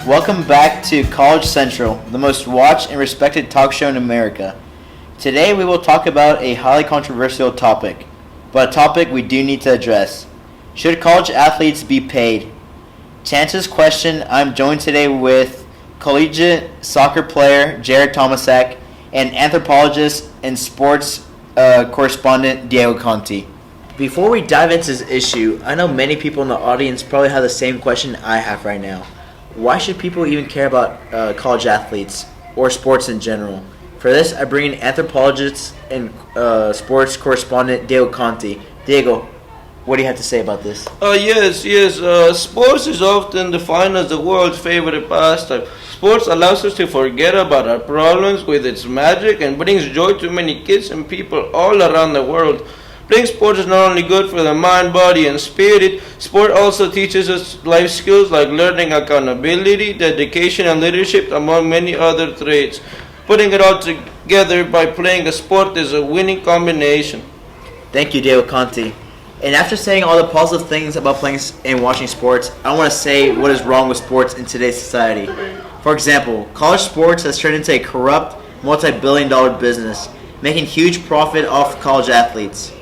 Welcome back to College Central, the most watched and respected talk show in America. Today we will talk about a highly controversial topic, but a topic we do need to address. Should college athletes be paid? To answer this question, I'm joined today with collegiate soccer player Jared Tomasak and anthropologist and sports correspondent Diego Conti. Before we dive into this issue, I know many people in the audience probably have the same question I have right now. Why should people even care about college athletes or sports in general? For this, I bring in anthropologist and sports correspondent Diego Conti. Diego, what do you have to say about this? Yes. Sports is often defined as the world's favorite pastime. Sports allows us to forget about our problems with its magic and brings joy to many kids and people all around the world. Playing sports is not only good for the mind, body, and spirit. Sport also teaches us life skills like learning accountability, dedication, and leadership, among many other traits. Putting it all together by playing a sport is a winning combination. Thank you, Diego Conti. And after saying all the positive things about playing and watching sports, I want to say what is wrong with sports in today's society. For example, college sports has turned into a corrupt, multi-billion-dollar business, making huge profit off college athletes.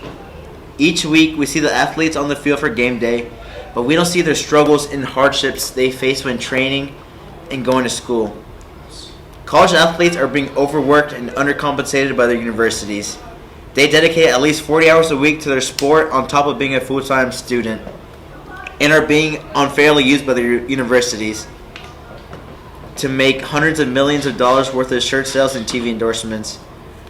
Each week, we see the athletes on the field for game day, but we don't see their struggles and hardships they face when training and going to school. College athletes are being overworked and undercompensated by their universities. They dedicate at least 40 hours a week to their sport on top of being a full-time student and are being unfairly used by their universities to make hundreds of millions of dollars worth of shirt sales and TV endorsements.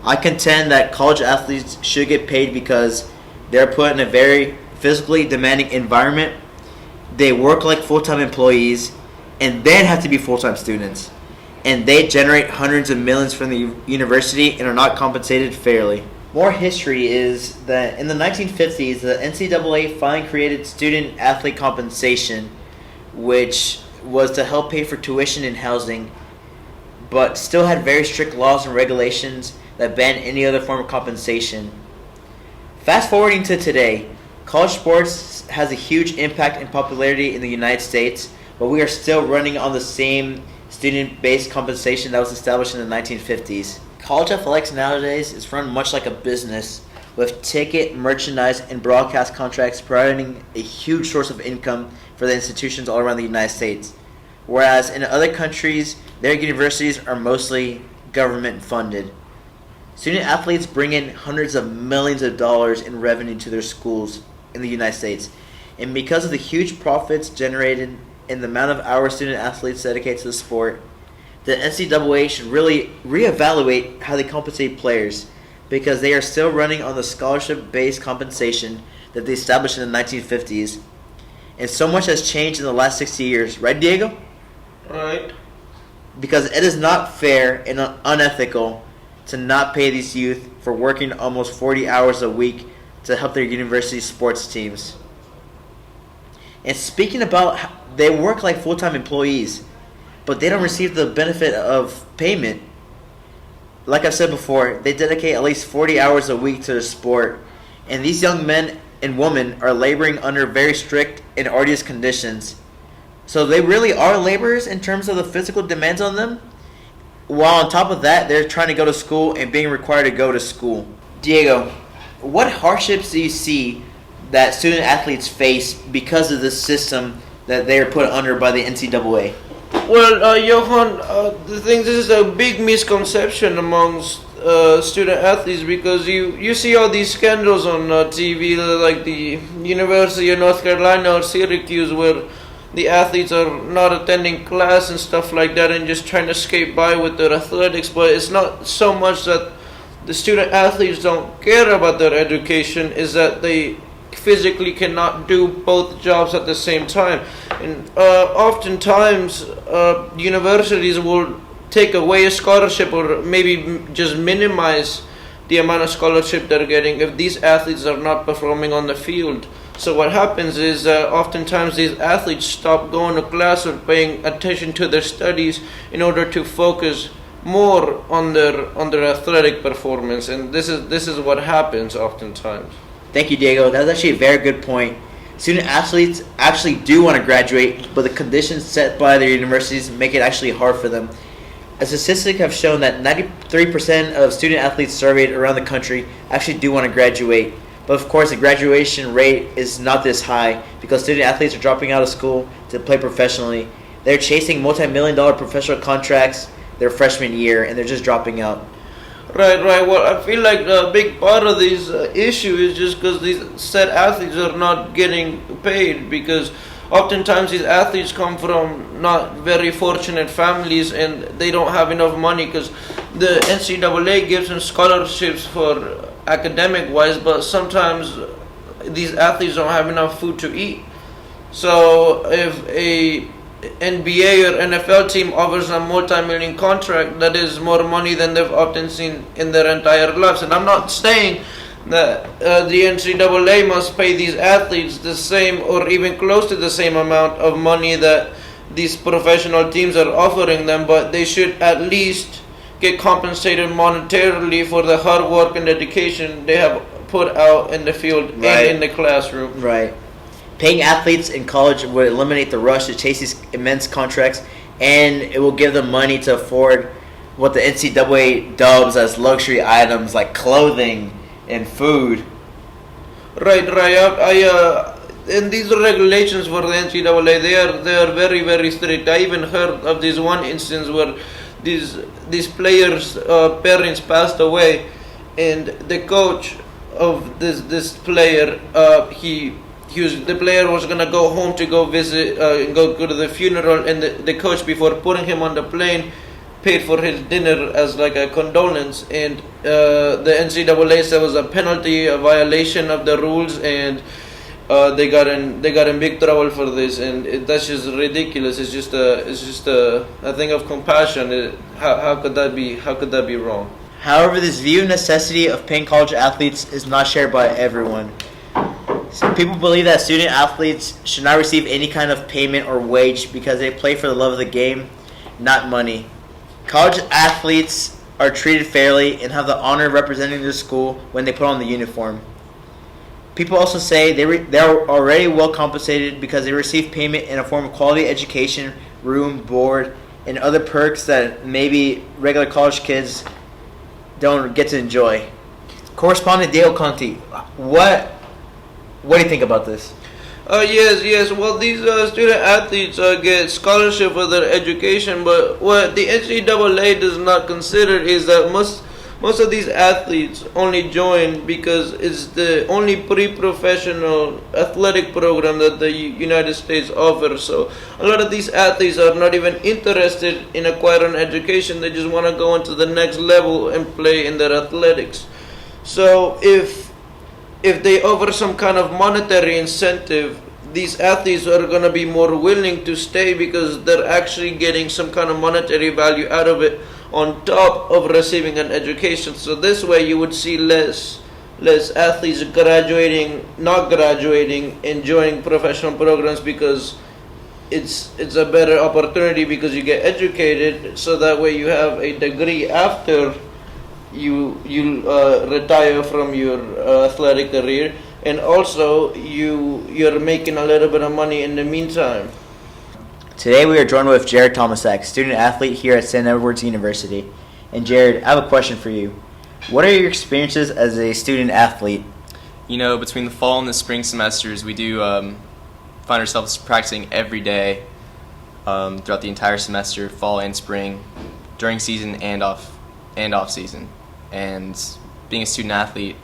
I contend that college athletes should get paid because they're put in a very physically demanding environment. They work like full-time employees and then have to be full-time students. And they generate hundreds of millions from the university and are not compensated fairly. More history is that in the 1950s, the NCAA finally created student-athlete compensation, which was to help pay for tuition and housing, but still had very strict laws and regulations that banned any other form of compensation. Fast forwarding to today, college sports has a huge impact and popularity in the United States, but we are still running on the same student-based compensation that was established in the 1950s. College athletics nowadays is run much like a business, with ticket, merchandise, and broadcast contracts providing a huge source of income for the institutions all around the United States. Whereas in other countries, their universities are mostly government funded. Student athletes bring in hundreds of millions of dollars in revenue to their schools in the United States. And because of the huge profits generated and the amount of hours student athletes dedicate to the sport, the NCAA should really reevaluate how they compensate players, because they are still running on the scholarship-based compensation that they established in the 1950s. And so much has changed in the last 60 years. Right, Diego? Right. Because it is not fair and unethical to not pay these youth for working almost 40 hours a week to help their university sports teams. And speaking about, they work like full-time employees, but they don't receive the benefit of payment. Like I've said before, they dedicate at least 40 hours a week to their sport, and these young men and women are laboring under very strict and arduous conditions. So they really are laborers in terms of the physical demands on them, while on top of that, they're trying to go to school and being required to go to school. Diego, what hardships do you see that student athletes face because of this system that they are put under by the NCAA? Well, Johan, this is a big misconception amongst student athletes, because you see all these scandals on TV, like the University of North Carolina or Syracuse, where the athletes are not attending class and stuff like that and just trying to skate by with their athletics. But it's not so much that the student athletes don't care about their education, is that they physically cannot do both jobs at the same time. And oftentimes universities will take away a scholarship or maybe just minimize the amount of scholarship they're getting if these athletes are not performing on the field. So what happens is oftentimes these athletes stop going to class or paying attention to their studies in order to focus more on their athletic performance, and this is what happens oftentimes. Thank you, Diego. That's actually a very good point. Student athletes actually do want to graduate, but the conditions set by their universities make it actually hard for them. A statistics have shown that 93% of student athletes surveyed around the country actually do want to graduate. But of course, the graduation rate is not this high because student athletes are dropping out of school to play professionally. They're chasing multi-million-dollar professional contracts their freshman year, and they're just dropping out. Right. Well, I feel like a big part of this issue is just because these said athletes are not getting paid, because oftentimes these athletes come from not very fortunate families and they don't have enough money, because the NCAA gives them scholarships for academic wise, but sometimes these athletes don't have enough food to eat. So if a NBA or NFL team offers a multi-million contract, that is more money than they've often seen in their entire lives. And I'm not saying that the NCAA must pay these athletes the same or even close to the same amount of money that these professional teams are offering them, but they should at least get compensated monetarily for the hard work and dedication they have put out in the field and in the classroom. Right. Paying athletes in college would eliminate the rush to chase these immense contracts, and it will give them money to afford what the NCAA dubs as luxury items like clothing and food. Right. And these regulations for the NCAA, they are very, very strict. I even heard of this one instance where these players' parents passed away, and the coach of this player, the player was gonna go home to go visit, go to the funeral, and the coach, before putting him on the plane, paid for his dinner as like a condolence. And the NCAA said it was a penalty, a violation of the rules, and they got in big trouble for this. And that's just ridiculous. It's just a thing of compassion. How could that be wrong? However, this view of necessity of paying college athletes is not shared by everyone. Some people believe that student athletes should not receive any kind of payment or wage because they play for the love of the game, not money. College athletes are treated fairly and have the honor of representing their school when they put on the uniform. People also say they're already well compensated because they receive payment in a form of quality education, room, board, and other perks that maybe regular college kids don't get to enjoy. Correspondent Dale Conti, what do you think about this? Yes. Well, these student athletes get scholarship for their education, but what the NCAA does not consider is that most of these athletes only join because it's the only pre-professional athletic program that the United States offers. So a lot of these athletes are not even interested in acquiring education. They just want to go into the next level and play in their athletics. So if they offer some kind of monetary incentive, these athletes are going to be more willing to stay because they're actually getting some kind of monetary value out of it on top of receiving an education. So this way you would see less athletes not graduating, and joining professional programs because it's a better opportunity because you get educated, so that way you have a degree after you retire from your athletic career, and also you're making a little bit of money in the meantime. Today we are joined with Jared Tomasak, student athlete here at St. Edward's University. And Jared, I have a question for you. What are your experiences as a student athlete? You know, between the fall and the spring semesters, we do find ourselves practicing every day throughout the entire semester, fall and spring, during season and off season. And being a student athlete,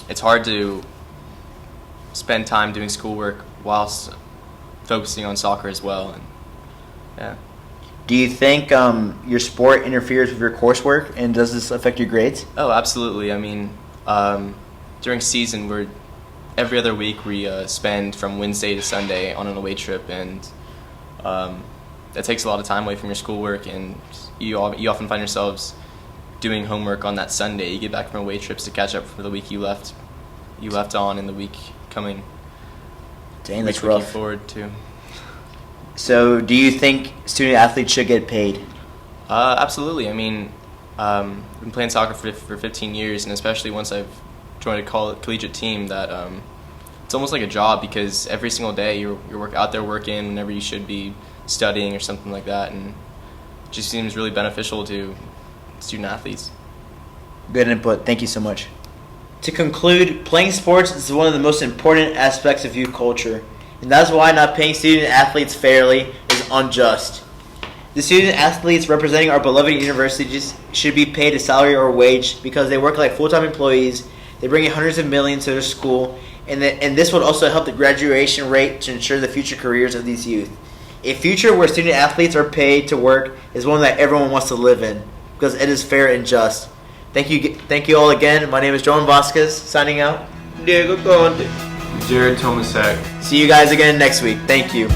it's hard to spend time doing schoolwork whilst focusing on soccer as well. And yeah. Do you think your sport interferes with your coursework, and does this affect your grades? Oh, absolutely. I mean, during season, every other week we spend from Wednesday to Sunday on an away trip, and that takes a lot of time away from your schoolwork, and you often find yourselves doing homework on that Sunday. You get back from away trips to catch up for the week you left on in the week coming. Dang, that's looking rough. Forward to. So, do you think student athletes should get paid? Absolutely. I mean, I've been playing soccer for 15 years, and especially once I've joined a collegiate team, that it's almost like a job because every single day you're out there working whenever you should be studying or something like that, and it just seems really beneficial to student athletes. Good input. Thank you so much. To conclude, playing sports is one of the most important aspects of youth culture, and that's why not paying student athletes fairly is unjust. The student athletes representing our beloved universities should be paid a salary or wage because they work like full-time employees, they bring in hundreds of millions to their school, and this would also help the graduation rate to ensure the future careers of these youth. A future where student athletes are paid to work is one that everyone wants to live in because it is fair and just. Thank you all again. My name is Johans Vasquez, signing out. Diego Conte. Jared Tomasek. See you guys again next week. Thank you.